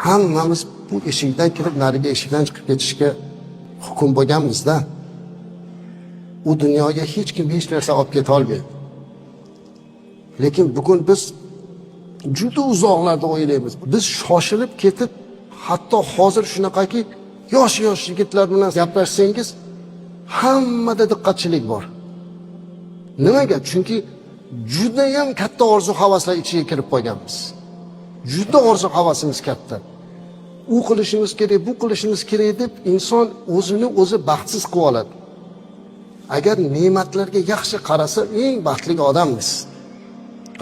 hammamiz bu eshikdan kirib nariga eshikdan chiqib ketishga hukm bo'lganmizda. U dunyoga hech kim hech narsa olib keta olmaydi. Lekin bugun biz juda uzoqlarda o'ylaymiz. Biz shoshilib ketib, hatto hozir shunaqaki yosh yigitlar bilan gaplashsangiz hammada diqqatchilik bor. Nimaga? Chunki juda ham katta orzu havaslar ichiga kirib qolganmiz. Juda orzu havasimiz katta. U qilishimiz kerak, bu qilishimiz kerak deb inson o'zini o'zi baxtsiz qilib oladi. Agar ne'matlarga yaxshi qarasa, eng baxtli odammiz.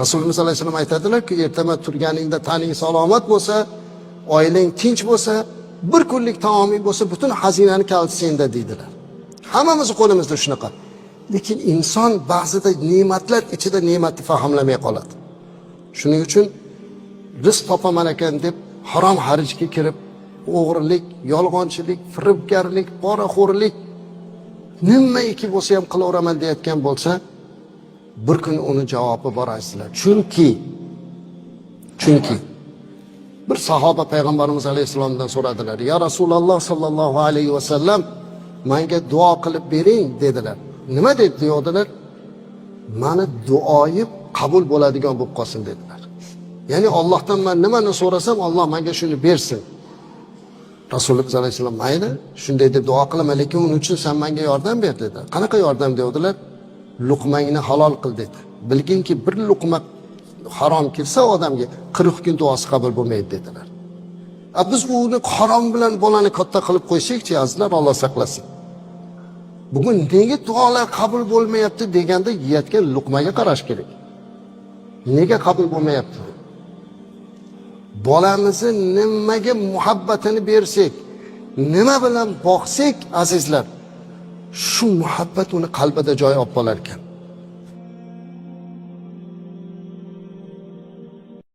Rasululloh sollallohu alayhi vasallam aytadilar-ki, ertamat turganingda taning salomat bo'lsa, oilang tinch bo'lsa, bir kunlik taoming bo'lsa, butun xazinani kaliti senda deydilar. Hammamiz qo'limizda shunaqa. Lekin inson ba'zida ne'matlar ichida ne'matni fahmlamay qoladi. Shuning uchun rizq topaman ekan deb harom harijga kirib, o'g'rilik, yolg'onchilik, firibgarlik, poraxo'rlik nimaiki bo'lsa ham qilaveraman deyotgan bo'lsa, bir kun uni javobi bor aysizlar. Chunki bir sahoba payg'ambarimiz alayhisalomdan so'radilar. Ya Rasululloh sallallohu alayhi vasallam, menga duo qilib bering dedilar. Nima deb deyodilar? Mani duoyim qabul bo'ladigan bo'lib qolsin dedilar. Ya'ni Allohdan men nimani so'rasam, Alloh menga shuni bersin. Rasululloh sallallohu alayhi vasallam mayli, shunday deb duo qilaman, lekin uning uchun sen menga yordam ber dedilar. Qanaqa yordam dedilar? Luqmangni halol qil dedi. Bilginki bir luqma harom kirsa odamga 40 kun duosi qabul bo'lmaydi dedilar. Biz uni harom bilan bolani katta qilib qo'ysak-chi, azizlar, Alloh saqlasin. Bugun nega duolar qabul bo'lmayapti deganda yeyotgan luqmaga qarash kerak. Nega qabul bo'lmayapti? Bolamizni nimaga muhabbatini bersak, nima bilan boqsak, azizlar, shu muhabbat uni qalbida joy olib qolar ekan.